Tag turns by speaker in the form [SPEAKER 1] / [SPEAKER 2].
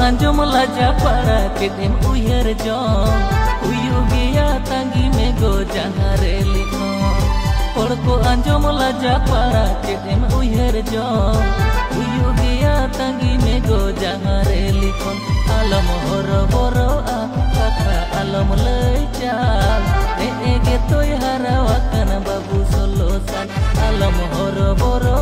[SPEAKER 1] anjom laja para kedem uyer jong uyugia tangi mego jangare likho Porko anjom laja para kedem uyer jong uyugia tangi mego jangare likho alam horo horo a kaka alam lejal ege toy harawakan babu solosan alam horo horo